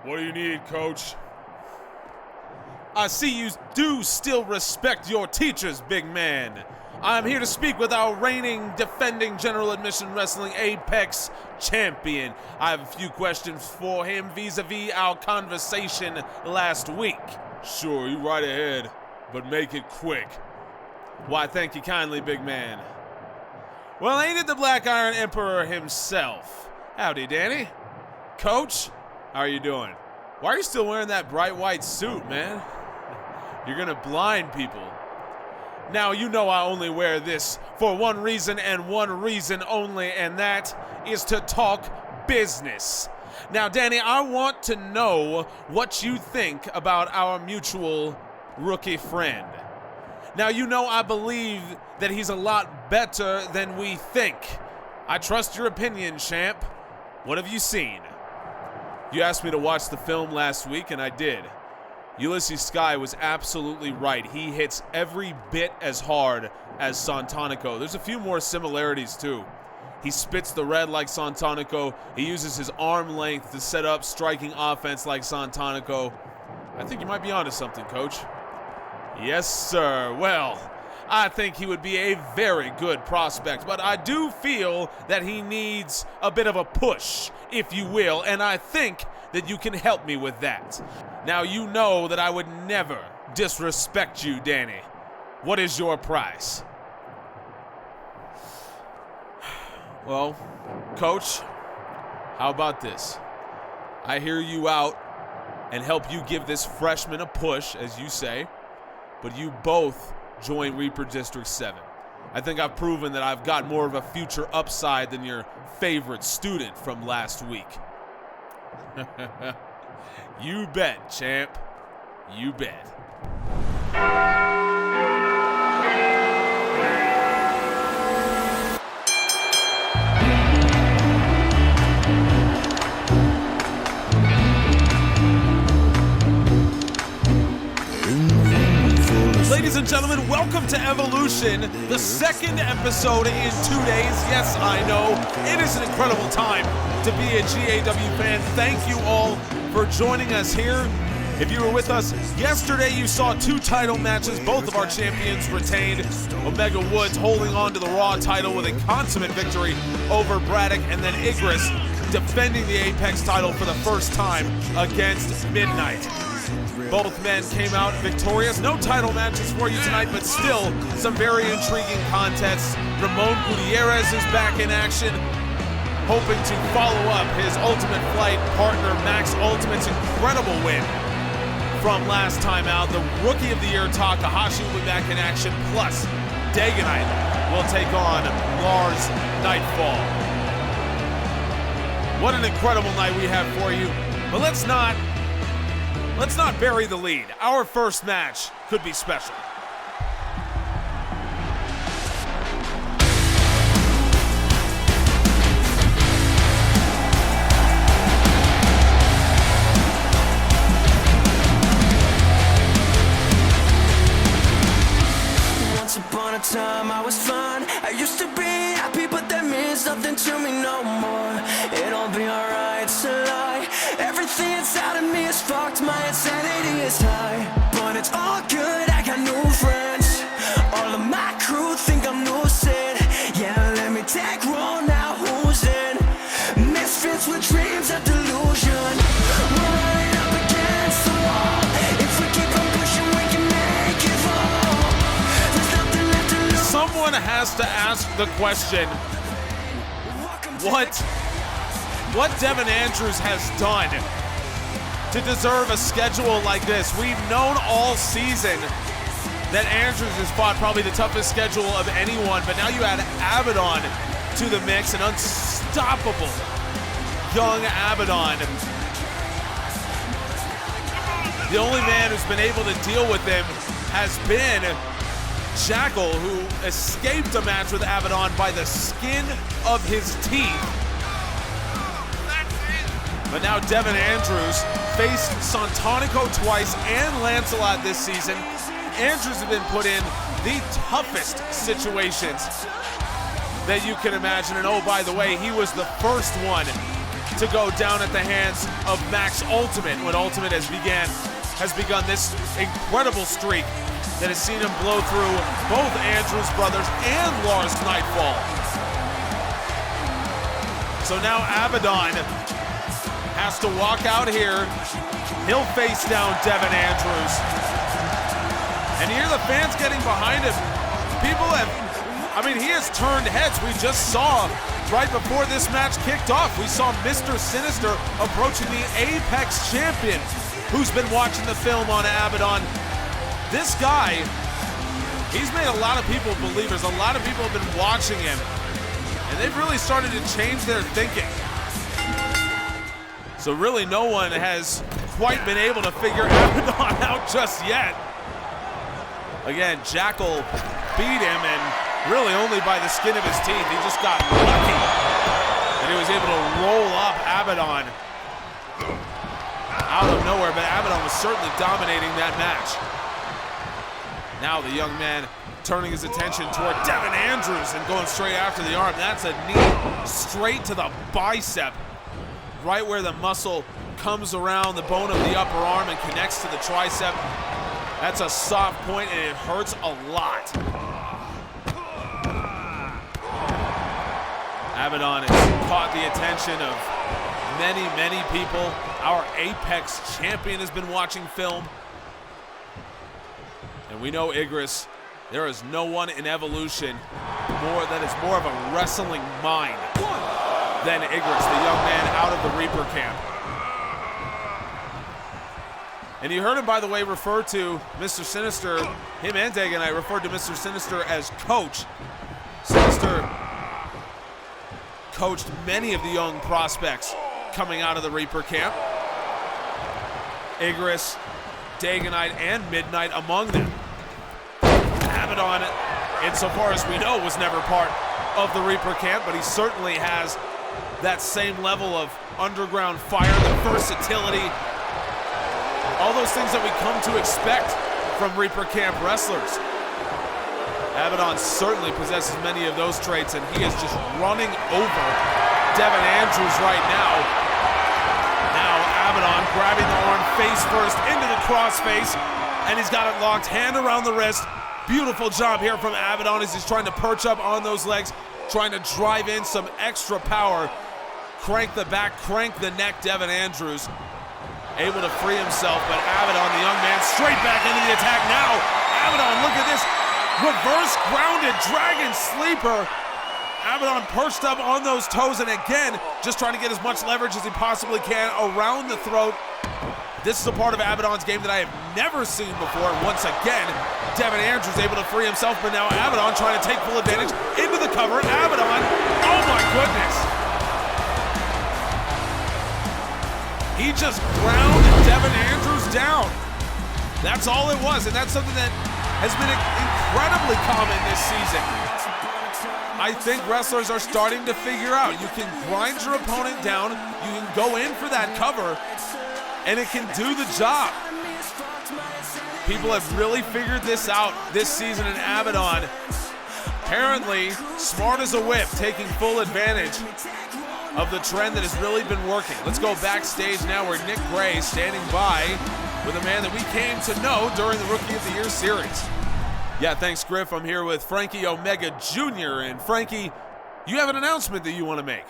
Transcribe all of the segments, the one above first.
What do you need, Coach? I see you do still respect your teachers, big man. I'm here to speak with our reigning, defending General Admission Wrestling Apex champion. I have a few questions for him vis-a-vis our conversation last week. Sure, you right ahead, but make it quick. Why, thank you kindly, big man. Well, ain't it the Black Iron Emperor himself? Howdy, Danny. Coach, how are you doing? Why are you still wearing that bright white suit, man? You're gonna blind people. Now, you know I only wear this for one reason and one reason only, and that is to talk business. Now, Danny, I want to know what you think about our mutual rookie friend. Now, you know I believe that he's a lot better than we think. I trust your opinion, champ. What have you seen? You asked me to watch the film last week, and I did. Ulysses Sky was absolutely right. He hits every bit as hard as Santanico. There's a few more similarities, too. He spits the red like Santanico. He uses his arm length to set up striking offense like Santanico. I think you might be onto something, Coach. Yes, sir. Well, I think he would be a very good prospect, but I do feel that he needs a bit of a push, if you will, and I think that you can help me with that. Now, you know that I would never disrespect you, Danny. What is your price? Well, Coach, how about this? I hear you out and help you give this freshman a push, as you say, but you both join Reaper District 7. I think I've proven that I've got more of a future upside than your favorite student from last week. You bet, champ. You bet. Ladies and gentlemen, welcome to Evolution, the second episode in 2 days. Yes, I know, it is an incredible time to be a GAW fan. Thank you all for joining us here. If you were with us yesterday, you saw 2 title matches. Both of our champions retained. Omega Woods holding on to the Raw title with a consummate victory over Braddock, and then Igris defending the Apex title for the first time against Midnight. Both men came out victorious. No title matches for you tonight, but still some very intriguing contests. Ramon Gutierrez is back in action, hoping to follow up his Ultimate Flight partner Max Ultimate's incredible win from last time out. The Rookie of the Year Takahashi will be back in action, plus Dagonite will take on Lars Nightfall. What an incredible night we have for you, but let's not bury the lead. Our first match could be special. Once upon a time I was fine. I used to be happy, but that means nothing to me no more. It'll be alright, it's a lie. Everything inside of me is fucked, my insanity is high. But it's all good, I got new friends. All of my crew think I'm lucid. Yeah, let me take roll now, who's in? Misfits with dreams of delusion. We're running up against the wall. If we keep on pushing, we can make it fall. There's nothing left to lose. Someone has to ask the question, what Devon Andrews has done to deserve a schedule like this. We've known all season that Andrews has fought probably the toughest schedule of anyone, but now you add Abbadon to the mix, an unstoppable young Abbadon. The only man who's been able to deal with him has been Jackal, who escaped a match with Abbadon by the skin of his teeth. But now Devon Andrews faced Santanico twice and Lancelot this season. Andrews has been put in the toughest situations that you can imagine. And oh, by the way, he was the first one to go down at the hands of Max Ultimate when Ultimate has begun this incredible streak that has seen him blow through both Andrews brothers and Lars Nightfall. So now Abbadon has to walk out here. He'll face down Devon Andrews. And here the fans getting behind him. People have, he has turned heads. We just saw right before this match kicked off, we saw Mr. Sinister approaching the Apex champion who's been watching the film on Abbadon. This guy, he's made a lot of people believers. A lot of people have been watching him, and they've really started to change their thinking. So really no one has quite been able to figure Abbadon out just yet. Again, Jackal beat him, and really only by the skin of his teeth. He just got lucky, and he was able to roll up Abbadon out of nowhere, but Abbadon was certainly dominating that match. Now the young man turning his attention toward Devon Andrews and going straight after the arm. That's a knee straight to the bicep, right where the muscle comes around the bone of the upper arm and connects to the tricep. That's a soft point, and it hurts a lot. Abbadon has caught the attention of many, many people. Our Apex champion has been watching film. And we know Igris, there is no one in Evolution that is more of a wrestling mind than Igris, the young man out of the Reaper camp. And you heard him, by the way, refer to Mr. Sinister, him and Dagonite referred to Mr. Sinister as coach. Sinister coached many of the young prospects coming out of the Reaper camp. Igris, Dagonite, and Midnight among them. Abbadon, insofar as we know, was never part of the Reaper camp, but he certainly has that same level of underground fire, the versatility, all those things that we come to expect from Reaper camp wrestlers. Abbadon certainly possesses many of those traits, and he is just running over Devon Andrews right now. Now Abbadon grabbing the arm face first into the crossface, and he's got it locked, hand around the wrist. Beautiful job here from Abbadon as he's trying to perch up on those legs, trying to drive in some extra power. Crank the back, crank the neck, Devon Andrews. Able to free himself, but Abbadon, the young man, straight back into the attack now. Abbadon, look at this. Reverse grounded dragon sleeper. Abbadon perched up on those toes, and again, just trying to get as much leverage as he possibly can around the throat. This is a part of Abbadon's game that I have never seen before. Once again, Devon Andrews able to free himself, but now Abbadon trying to take full advantage into the cover. Abbadon, oh my goodness. He just ground Devon Andrews down. That's all it was, and that's something that has been incredibly common this season. I think wrestlers are starting to figure out you can grind your opponent down, you can go in for that cover, and it can do the job. People have really figured this out this season in Abbadon. Apparently, smart as a whip, taking full advantage of the trend that has really been working. Let's go backstage now where Nick Gray is standing by with a man that we came to know during the Rookie of the Year series. Yeah, thanks, Griff. I'm here with Franky Omega Jr. And Franky, you have an announcement that you want to make.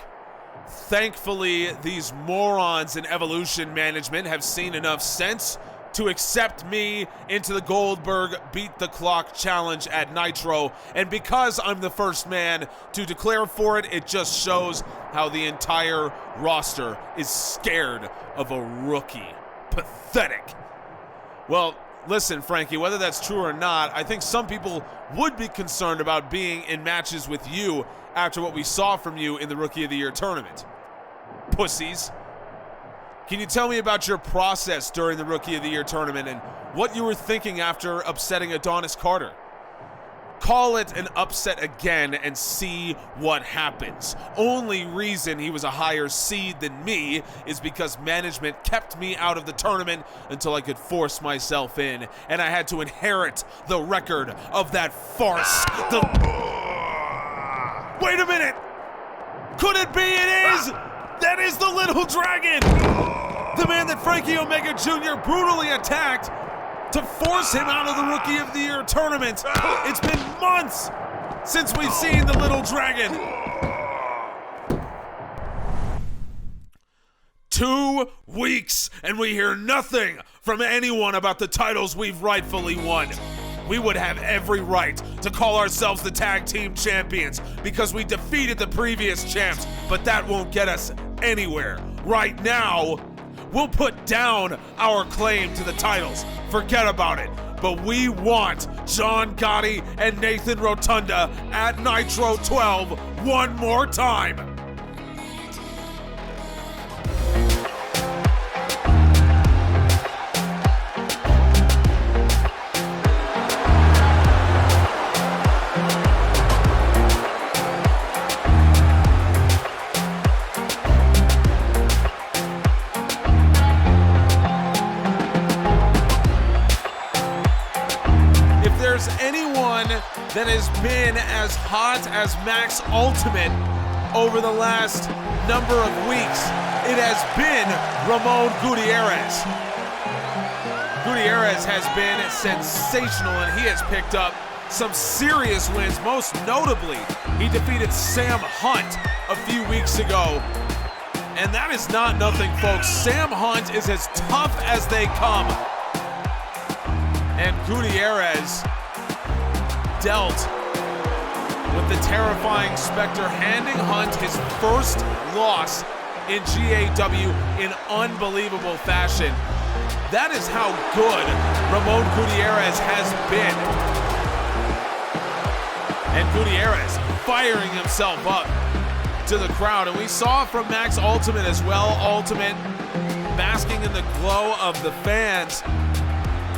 Thankfully, these morons in Evolution management have seen enough sense to accept me into the Goldberg Beat the Clock challenge at Nitro. And because I'm the first man to declare for it, it just shows how the entire roster is scared of a rookie. Pathetic. Well, listen, Franky, whether that's true or not, I think some people would be concerned about being in matches with you after what we saw from you in the Rookie of the Year tournament. Pussies. Can you tell me about your process during the Rookie of the Year tournament and what you were thinking after upsetting Adonis Carter? Call it an upset again and see what happens. Only reason he was a higher seed than me is because management kept me out of the tournament until I could force myself in, and I had to inherit the record of that farce. Wait a minute! Could it be it is That is the Little Dragon! The man that Franky Omega Jr. brutally attacked to force him out of the Rookie of the Year tournament. It's been months since we've seen the Little Dragon. 2 weeks, and we hear nothing from anyone about the titles we've rightfully won. We would have every right to call ourselves the tag team champions because we defeated the previous champs, but that won't get us anywhere. Right now, we'll put down our claim to the titles. Forget about it. But we want Jon Gotti and Nathan Rotunda at Nitro 12 one more time. Anyone that has been as hot as Max Ultimate over the last number of weeks, it has been Ramon Gutierrez. Gutierrez has been sensational, and he has picked up some serious wins. Most notably, he defeated Sam Hunt a few weeks ago, and that is not nothing, folks. Sam Hunt is as tough as they come, and Gutierrez dealt with the terrifying Spectre, handing Hunt his first loss in GAW in unbelievable fashion. That is how good Ramon Gutierrez has been. And Gutierrez firing himself up to the crowd. And we saw from Max Ultimate as well, Ultimate basking in the glow of the fans,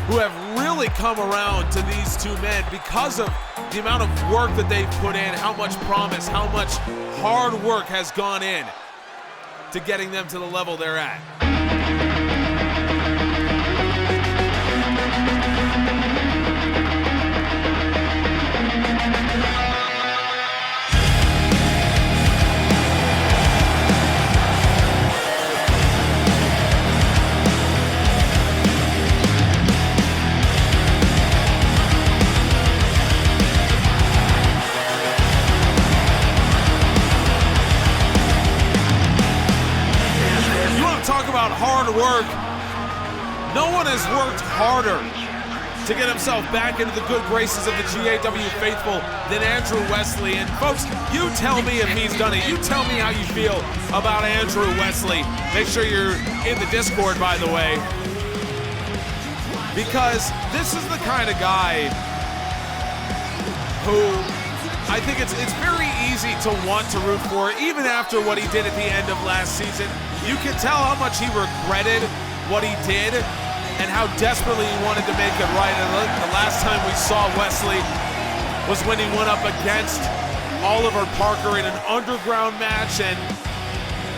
who have really come around to these two men because of the amount of work that they've put in, how much promise, how much hard work has gone in to getting them to the level they're at. Talk about hard work. No one has worked harder to get himself back into the good graces of the GAW faithful than Andrew Wesley. And folks, you tell me if he's done it. You tell me how you feel about Andrew Wesley. Make sure you're in the Discord, by the way, because this is the kind of guy who I think it's very easy to want to root for, even after what he did at the end of last season. You can tell how much he regretted what he did and how desperately he wanted to make it right. And the last time we saw Wesley was when he went up against Oliver Parker in an underground match. And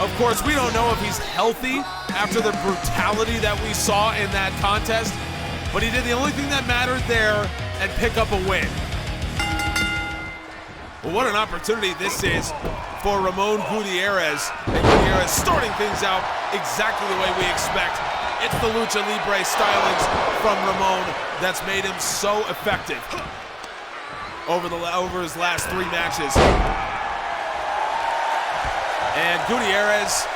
of course, we don't know if he's healthy after the brutality that we saw in that contest, but he did the only thing that mattered there and pick up a win. Well, what an opportunity this is for Ramon Gutierrez. And Gutierrez starting things out exactly the way we expect. It's the Lucha Libre stylings from Ramon that's made him so effective over his last 3 matches. And Gutierrez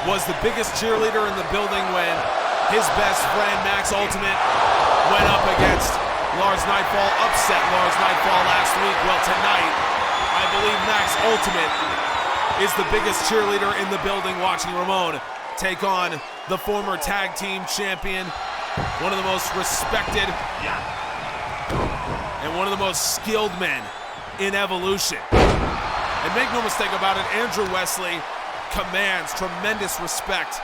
was the biggest cheerleader in the building when his best friend Max Ultimate went up against Lars Nightfall, upset Lars Nightfall last week. Well, tonight, I believe Max Ultimate is the biggest cheerleader in the building, watching Ramon take on the former tag team champion, one of the most respected and one of the most skilled men in Evolution. And make no mistake about it, Andrew Wesley commands tremendous respect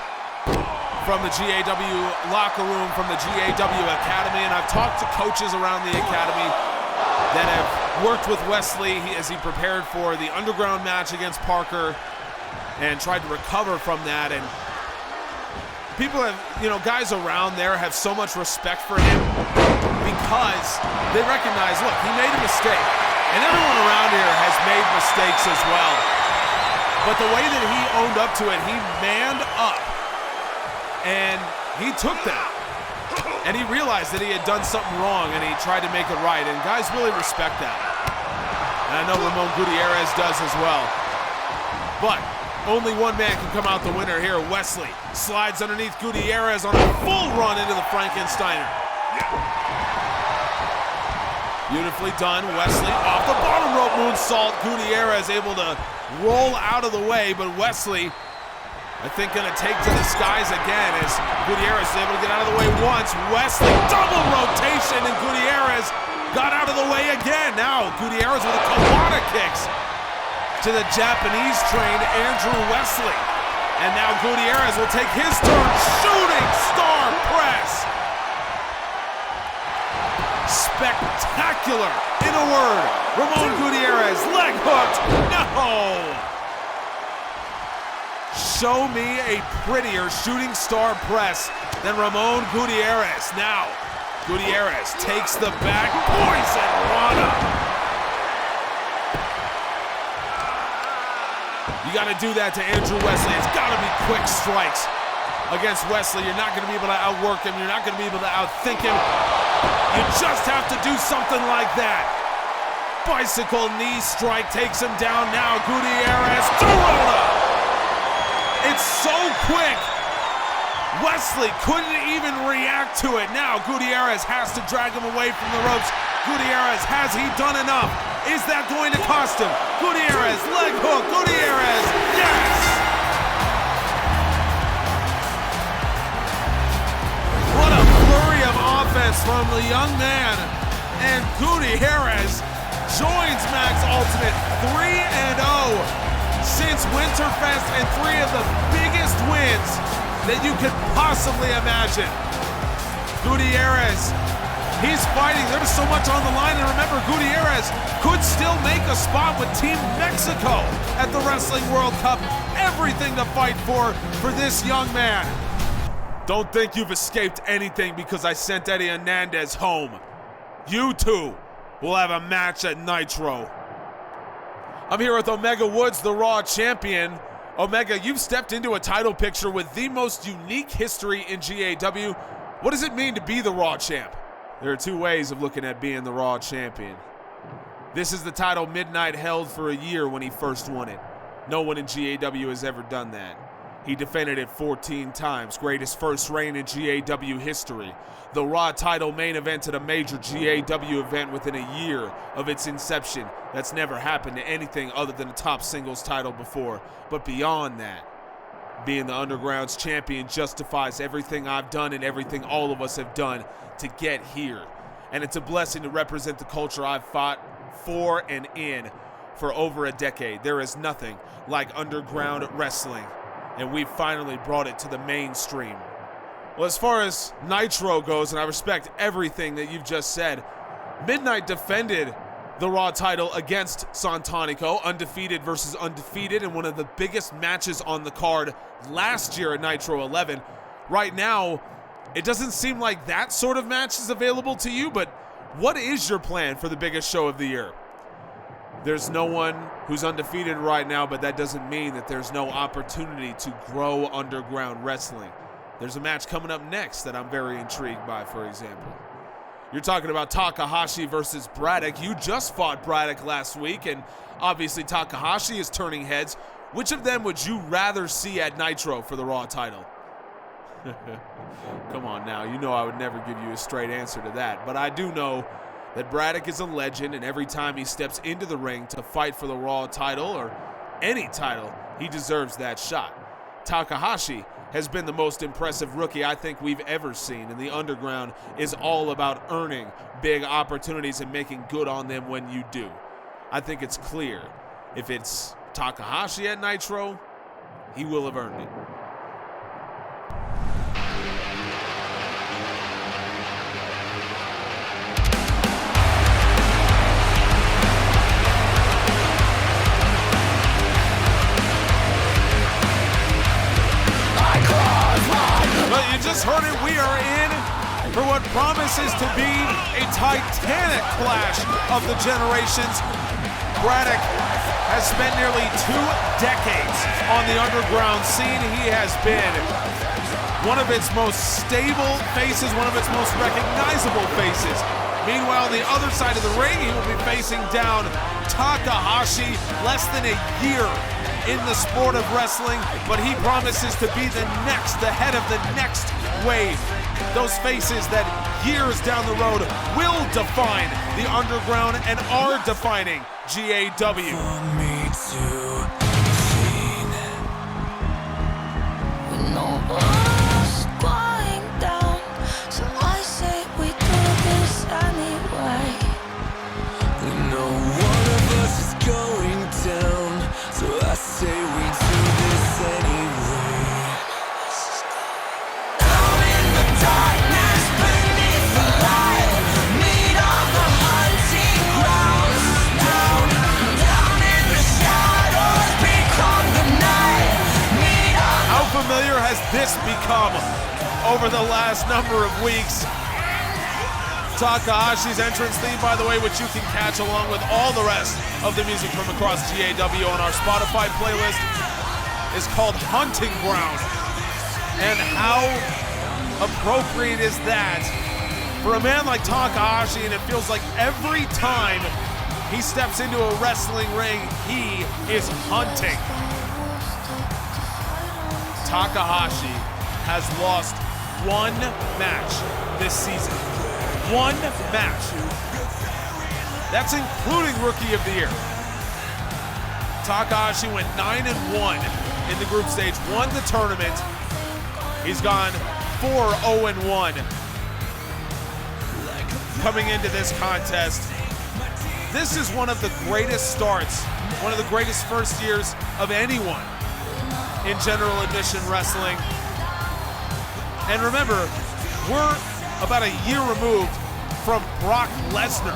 from the GAW locker room, from the GAW Academy, and I've talked to coaches around the Academy that have worked with Wesley as he prepared for the underground match against Parker and tried to recover from that. And people have, guys around there have so much respect for him because they recognize, look, he made a mistake, and everyone around here has made mistakes as well. But the way that he owned up to it, he manned up, and he took that. And he realized that he had done something wrong, and he tried to make it right, and guys really respect that. And I know Ramon Gutierrez does as well. But only one man can come out the winner here. Wesley slides underneath Gutierrez on a full run into the Frankensteiner. Beautifully done. Wesley off the bottom rope moonsault. Gutierrez able to roll out of the way, but Wesley, I think, gonna take to the skies again as Gutierrez is able to get out of the way once. Wesley, double rotation, and Gutierrez got out of the way again. Now Gutierrez with a Kawada kicks to the Japanese-trained Andrew Wesley. And now Gutierrez will take his turn. Shooting star press. Spectacular, in a word. Ramon Gutierrez, leg hooked. No! Show me a prettier shooting star press than Ramon Gutierrez. Now, Gutierrez takes the back. Poison Rana. You got to do that to Andrew Wesley. It's got to be quick strikes against Wesley. You're not going to be able to outwork him. You're not going to be able to outthink him. You just have to do something like that. Bicycle knee strike takes him down. Now Gutierrez, Dorona. It's so quick. Wesley couldn't even react to it. Now Gutierrez has to drag him away from the ropes. Gutierrez, has he done enough? Is that going to cost him? Gutierrez, leg hook, Gutierrez, yes! What a flurry of offense from the young man. And Gutierrez joins Max Ultimate 3-0 since Winterfest, and 3 of the biggest wins that you could possibly imagine. Gutierrez, he's fighting. There's so much on the line, and remember, Gutierrez could still make a spot with Team Mexico at the Wrestling World Cup. Everything to fight for this young man. Don't think you've escaped anything because I sent Eddie Hernandez home. You two will have a match at Nitro. I'm here with Omega Woods, the Raw champion. Omega, you've stepped into a title picture with the most unique history in GAW. What does it mean to be the Raw champ? There are 2 ways of looking at being the Raw champion. This is the title Midnight held for a year when he first won it. No one in GAW has ever done that. He defended it 14 times, greatest first reign in GAW history. The Raw title main event at a major GAW event within a year of its inception. That's never happened to anything other than a top singles title before. But beyond that, being the Underground's champion justifies everything I've done and everything all of us have done to get here. And it's a blessing to represent the culture I've fought for and in for over a decade. There is nothing like underground wrestling, and we've finally brought it to the mainstream. Well, as far as Nitro goes, and I respect everything that you've just said, Midnight defended the Raw title against Santanico, undefeated versus undefeated, in one of the biggest matches on the card last year at Nitro 11. Right now, it doesn't seem like that sort of match is available to you, but what is your plan for the biggest show of the year? There's no one who's undefeated right now, but that doesn't mean that there's no opportunity to grow underground wrestling. There's a match coming up next that I'm very intrigued by, for example. You're talking about Takahashi versus Braddock. You just fought Braddock last week, and obviously Takahashi is turning heads. Which of them would you rather see at Nitro for the Raw title? Come on now, you know I would never give you a straight answer to that, but I do know that Braddock is a legend, and every time he steps into the ring to fight for the Raw title or any title, he deserves that shot. Takahashi has been the most impressive rookie I think we've ever seen, and the Underground is all about earning big opportunities and making good on them when you do. I think it's clear, if it's Takahashi at Nitro, he will have earned it. But you just heard it, we are in for what promises to be a titanic clash of the generations. Braddock has spent nearly 2 decades on the underground scene. He has been one of its most stable faces, one of its most recognizable faces. Meanwhile, on the other side of the ring, he will be facing down Takahashi, less than a year in the sport of wrestling, but he promises to be the head of the next wave. Those faces that years down the road will define the underground and are defining GAW. For me to seen. No one's going down, so I say we do this anyway. No one of us is going down, so I say we do this anyway. Down in the darkness, beneath the light, meet on the hunting grounds. Down in the shadows, become the night. Meet on. How familiar has this become over the last number of weeks? Takahashi's entrance theme, by the way, which you can catch along with all the rest of the music from across GAW on our Spotify playlist, is called Hunting Ground. And how appropriate is that for a man like Takahashi? And it feels like every time he steps into a wrestling ring, he is hunting. Takahashi has lost 1 match this season. 1 match. That's including Rookie of the Year. Takahashi went 9-1 in the group stage, won the tournament. He's gone 4-0-1 coming into this contest. This is one of the greatest starts, one of the greatest first years of anyone in general admission wrestling. And remember, we're about a year removed from Brock Lesnar,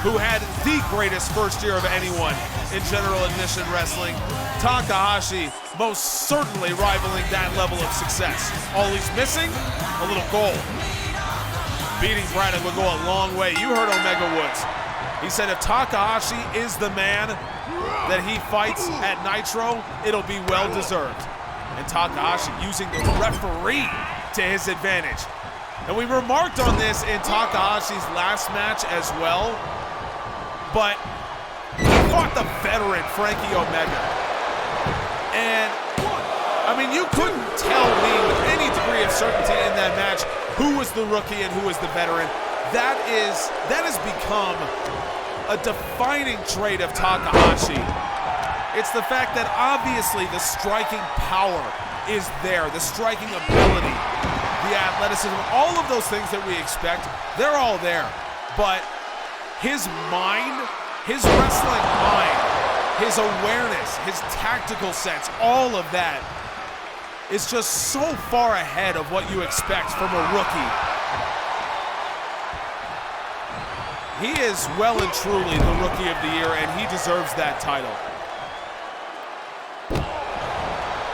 who had the greatest first year of anyone in general admission wrestling. Takahashi most certainly rivaling that level of success. All he's missing, a little goal. Beating Braddock would go a long way. You heard Omega Woods. He said if Takahashi is the man that he fights at Nitro, it'll be well deserved. And Takahashi using the referee to his advantage. And we remarked on this in Takahashi's last match as well, but he fought the veteran Franky Omega. And I mean, you couldn't tell me with any degree of certainty in that match who was the rookie and who was the veteran. That has become a defining trait of Takahashi. It's the fact that obviously the striking power is there, the striking ability, the athleticism, all of those things that we expect, they're all there. But his mind, his wrestling mind, his awareness, his tactical sense, all of that is just so far ahead of what you expect from a rookie. He is well and truly the Rookie of the Year, and he deserves that title.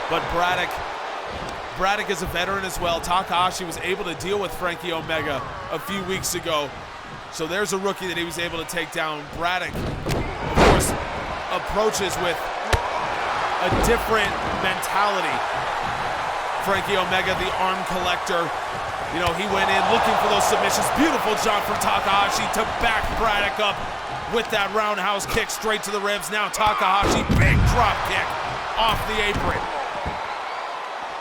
But Braddock is a veteran as well. Takahashi was able to deal with Franky Omega a few weeks ago. So there's a rookie that he was able to take down. Braddock, of course, approaches with a different mentality. Franky Omega, the arm collector, you know, he went in looking for those submissions. Beautiful job from Takahashi to back Braddock up with that roundhouse kick straight to the ribs. Now Takahashi, big drop kick off the apron.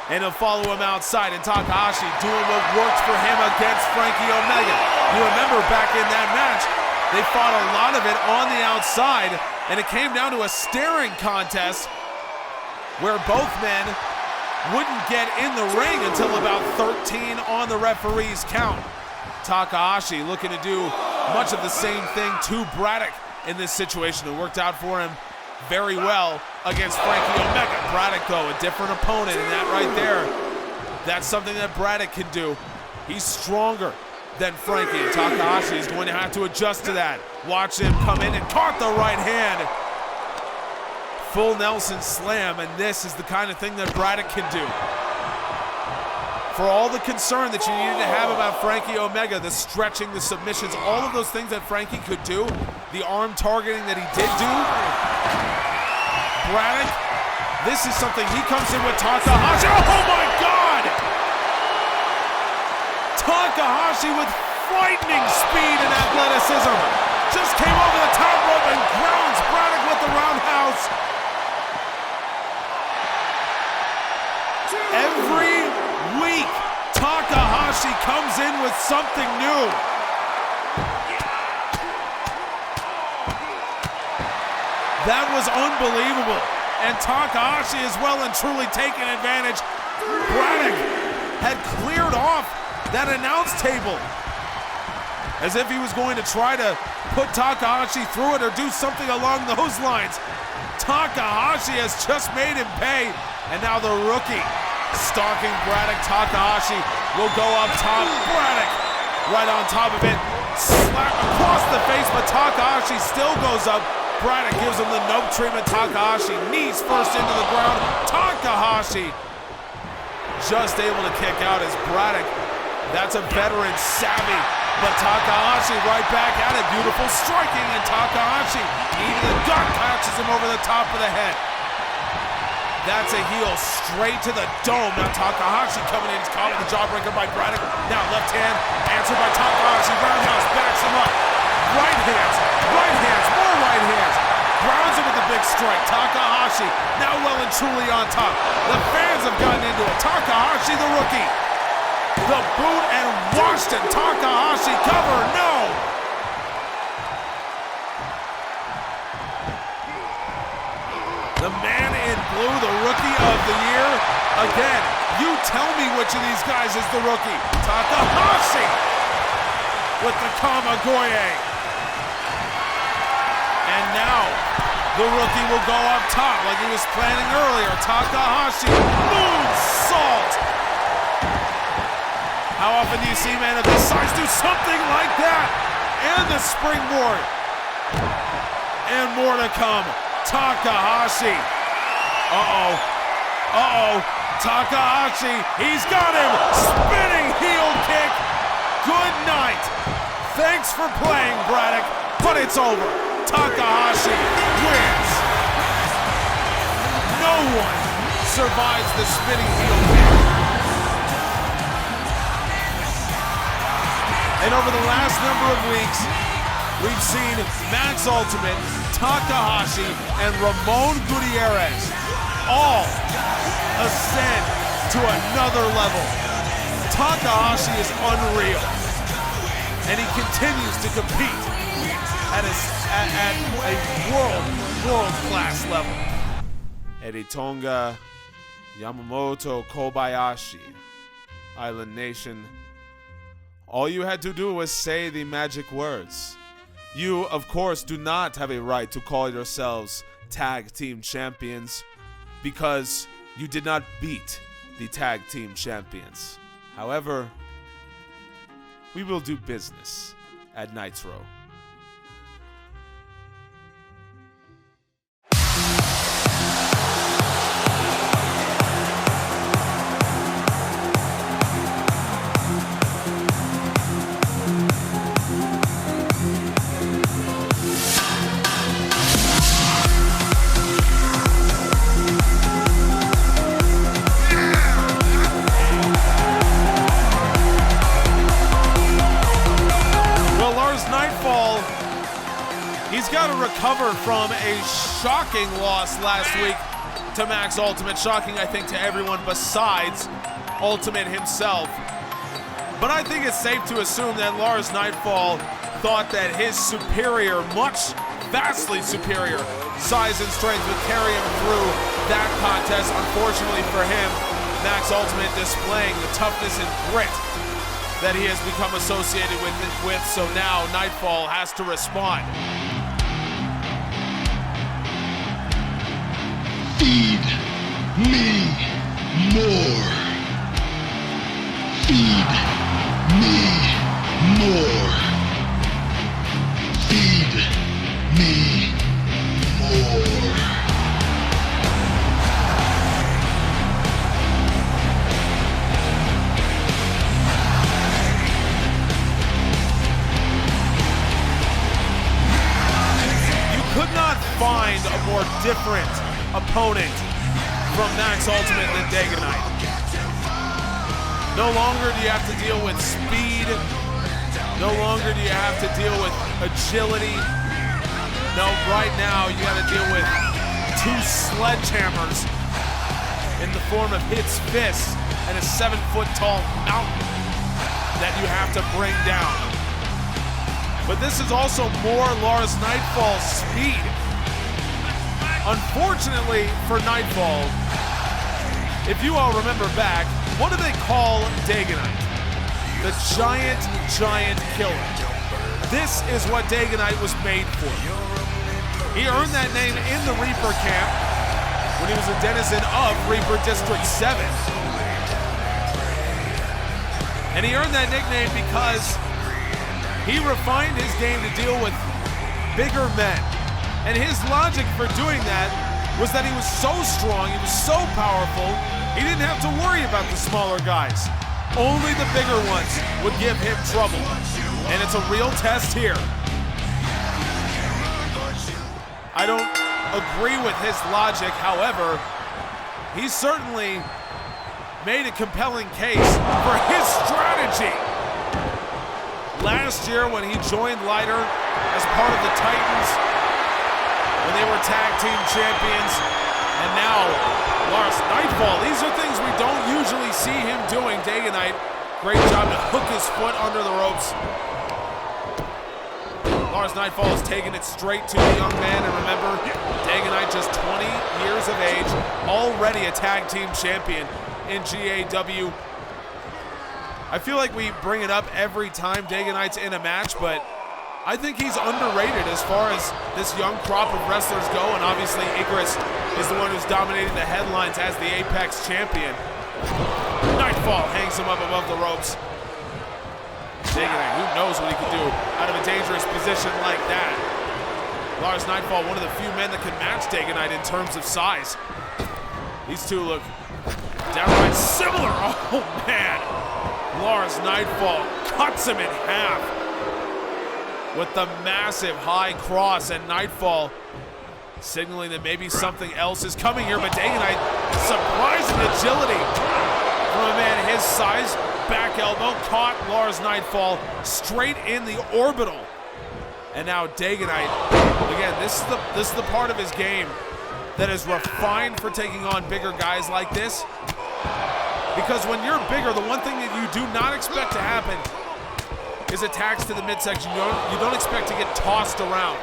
And he'll follow him outside, and Takahashi doing what works for him against Franky Omega. You remember back in that match, they fought a lot of it on the outside, and it came down to a staring contest where both men wouldn't get in the ring until about 13 on the referee's count. Takahashi looking to do much of the same thing to Braddock in this situation. It worked out for him very well against Franky Omega. Braddock, though, a different opponent, and that right there, that's something that Braddock can do. He's stronger than Franky, and Takahashi is going to have to adjust to that. Watch him come in and caught the right hand. Full Nelson slam, and this is the kind of thing that Braddock can do. For all the concern that you needed to have about Franky Omega, the stretching, the submissions, all of those things that Franky could do, the arm targeting that he did do. Braddock, this is something he comes in with Takahashi. Oh my God! Takahashi with frightening speed and athleticism just came over the top rope and grounds Braddock with the roundhouse. Every week, Takahashi comes in with something new. That was unbelievable. And Takahashi is well and truly taking advantage. Braddock had cleared off that announce table as if he was going to try to put Takahashi through it or do something along those lines. Takahashi has just made him pay, and now the rookie stalking Braddock. Takahashi will go up top. Braddock right on top of it. Slap across the face, but Takahashi still goes up. Braddock gives him the nope treatment. Takahashi knees first into the ground. Takahashi just able to kick out as Braddock. That's a veteran savvy, but Takahashi right back at it. Beautiful striking, and Takahashi eating the gut, catches him over the top of the head. That's a heel straight to the dome. Now Takahashi coming in, caught with the jawbreaker by Braddock. Now left hand, answered by Takahashi. Roundhouse backs him up. Right hands, more right hands. Grounds him with a big strike. Takahashi now well and truly on top. The fans have gotten into it. Takahashi, the rookie. The boot and washed it. Takahashi cover, no. The man in blue, the rookie of the year. Again, you tell me which of these guys is the rookie. Takahashi with the Kamagoye. And now, the rookie will go up top like he was planning earlier. Takahashi, moonsault. How often do you see man of this size do something like that? And the springboard. And more to come. Takahashi. Takahashi, he's got him. Spinning heel kick. Good night. Thanks for playing, Braddock, but it's over. Takahashi wins. No one survives the spinning heel kick. And over the last number of weeks, we've seen Max Ultimate, Takahashi, and Ramon Gutierrez all ascend to another level. Takahashi is unreal, and he continues to compete at a world-class level. Editonga, Yamamoto, Kobayashi, Island Nation. All you had to do was say the magic words. You, of course, do not have a right to call yourselves tag team champions because you did not beat the tag team champions. However, we will do business at Nitro. He's got to recover from a shocking loss last week to Max Ultimate. Shocking, I think, to everyone besides Ultimate himself. But I think it's safe to assume that Lars Nightfall thought that his superior, vastly superior size and strength would carry him through that contest. Unfortunately for him, Max Ultimate displaying the toughness and grit that he has become associated with. So now Nightfall has to respond. Feed me more. Feed me more. Feed me more. different opponent from Max Ultimate than Dagonite. No longer do you have to deal with speed. No longer do you have to deal with agility. No, right now you got to deal with two sledgehammers in the form of his fists and a 7-foot-tall mountain that you have to bring down. But this is also more Lars Nightfall's speed. Unfortunately for Nightfall, if you all remember back, what do they call Dagonite? The giant killer. This is what Dagonite was made for. He earned that name in the Reaper camp when he was a denizen of Reaper District 7. And he earned that nickname because he refined his game to deal with bigger men. And his logic for doing that was that he was so strong, he was so powerful, he didn't have to worry about the smaller guys. Only the bigger ones would give him trouble. And it's a real test here. I don't agree with his logic, however, he certainly made a compelling case for his strategy. Last year when he joined Lighter as part of the Titans, when they were tag team champions, and now Lars Nightfall. These are things we don't usually see him doing. Dagonite, great job to hook his foot under the ropes. Lars Nightfall has taken it straight to the young man, and remember, Dagonite just 20 years of age, already a tag team champion in GAW. I feel like we bring it up every time Dagonite's in a match, but I think he's underrated as far as this young crop of wrestlers go, and obviously Igris is the one who's dominating the headlines as the Apex champion. Nightfall hangs him up above the ropes. Dagonite, who knows what he can do out of a dangerous position like that. Lars Nightfall, one of the few men that can match Dagonite in terms of size. These two look downright similar. Oh man, Lars Nightfall cuts him in half with the massive high cross, and Nightfall signaling that maybe something else is coming here, but Dagonite, surprising agility from a man his size. Back elbow caught Lars Nightfall straight in the orbital. And now Dagonite, again, this is the part of his game that is refined for taking on bigger guys like this. Because when you're bigger, the one thing that you do not expect to happen is attacks to the midsection. You don't expect to get tossed around.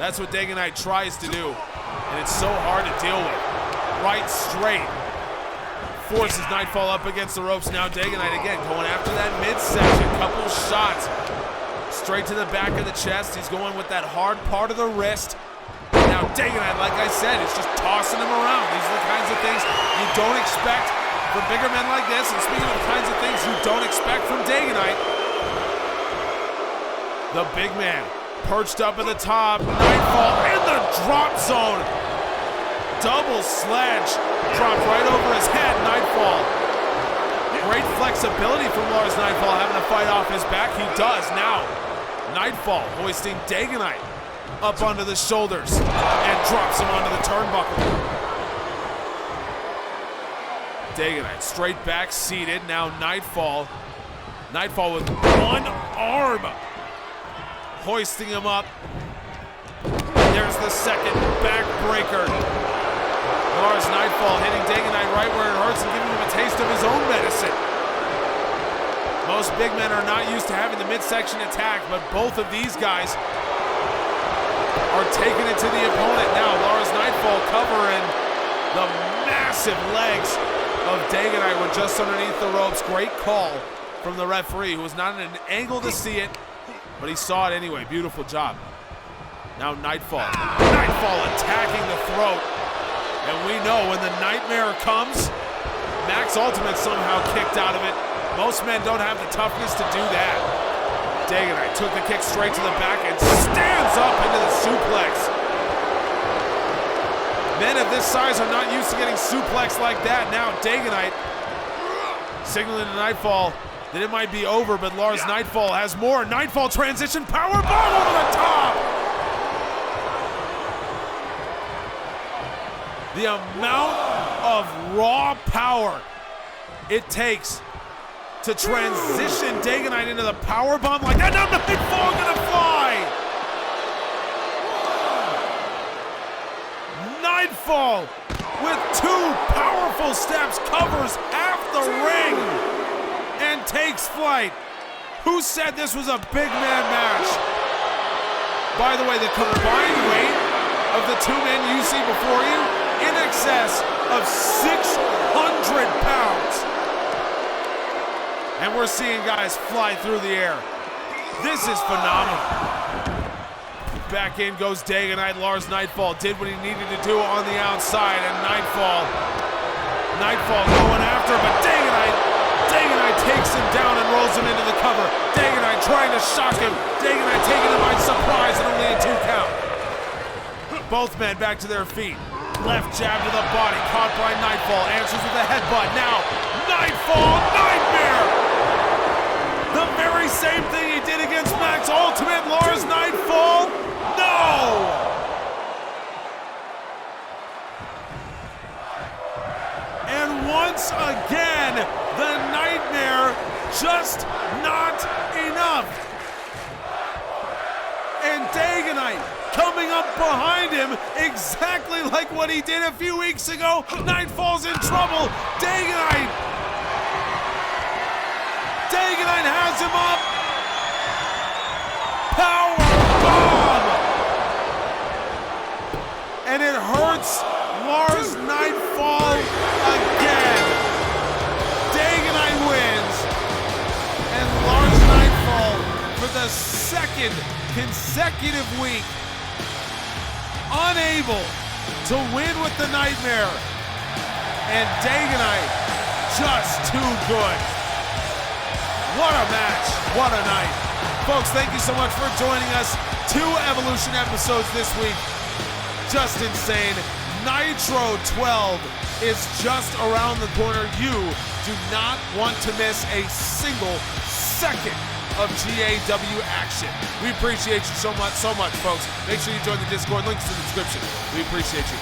That's what Dagonite tries to do, and it's so hard to deal with. Right straight. Forces Nightfall up against the ropes. Now Dagonite again going after that midsection. Couple shots straight to the back of the chest. He's going with that hard part of the wrist. Now Dagonite, like I said, is just tossing him around. These are the kinds of things you don't expect from bigger men like this. And speaking of the kinds of things you don't expect from Dagonite, the big man perched up at the top. Nightfall in the drop zone. Double sledge. Dropped right over his head. Nightfall. Great flexibility from Lars Nightfall, having to fight off his back. He does now. Nightfall hoisting Dagonite up onto the shoulders and drops him onto the turnbuckle. Dagonite straight back seated. Now Nightfall. Nightfall with one arm hoisting him up. There's the second backbreaker. Lars Nightfall hitting Dagonite right where it hurts and giving him a taste of his own medicine. Most big men are not used to having the midsection attack, but both of these guys are taking it to the opponent. Now Lars Nightfall covering the massive legs of Dagonite. We're just underneath the ropes. Great call from the referee, who was not in an angle to see it, but he saw it anyway. Beautiful job. Now Nightfall. Nightfall attacking the throat. And we know when the nightmare comes, Max Ultimate somehow kicked out of it. Most men don't have the toughness to do that. Dagonite took the kick straight to the back and stands up into the suplex. Men of this size are not used to getting suplexed like that. Now Dagonite signaling to Nightfall that it might be over, but Lars Nightfall has more. Nightfall transition powerbomb over the top. The amount of raw power it takes to transition Dagonite into the power bomb like that. Now Nightfall gonna fly. Nightfall with 2 powerful steps covers half the ring and takes flight. Who said this was a big man match? By the way, the combined weight of the 2 men you see before you, in excess of 600 pounds. And we're seeing guys fly through the air. This is phenomenal. Back in goes Dagonite. Lars Nightfall did what he needed to do on the outside, and Nightfall going after, but Dagonite takes him down and rolls him into the cover. Dagonite trying to shock him. Dagonite taking him by surprise and only a 2 count. Both men back to their feet. Left jab to the body, caught by Nightfall. Answers with a headbutt. Now, Nightfall Nightmare! The very same thing he did against Max Ultimate. Lars Nightfall, no! And once again, the Nightmare just not enough. And Dagonite coming up behind him exactly like what he did a few weeks ago. Nightfall's in trouble. Dagonite has him up. Power bomb. And it hurts Lars Nightfall again. Dagonite wins. And Lars Nightfall, for the 2nd consecutive week, unable to win with the Nightmare. And Dagonite just too good. What a match, what a night. Folks, thank you so much for joining us. 2 Evolution episodes this week. Just insane. Nitro 12 is just around the corner. You do not want to miss a single second of GAW action. We appreciate you so much, folks. Make sure you join the Discord. Links in the description. We appreciate you.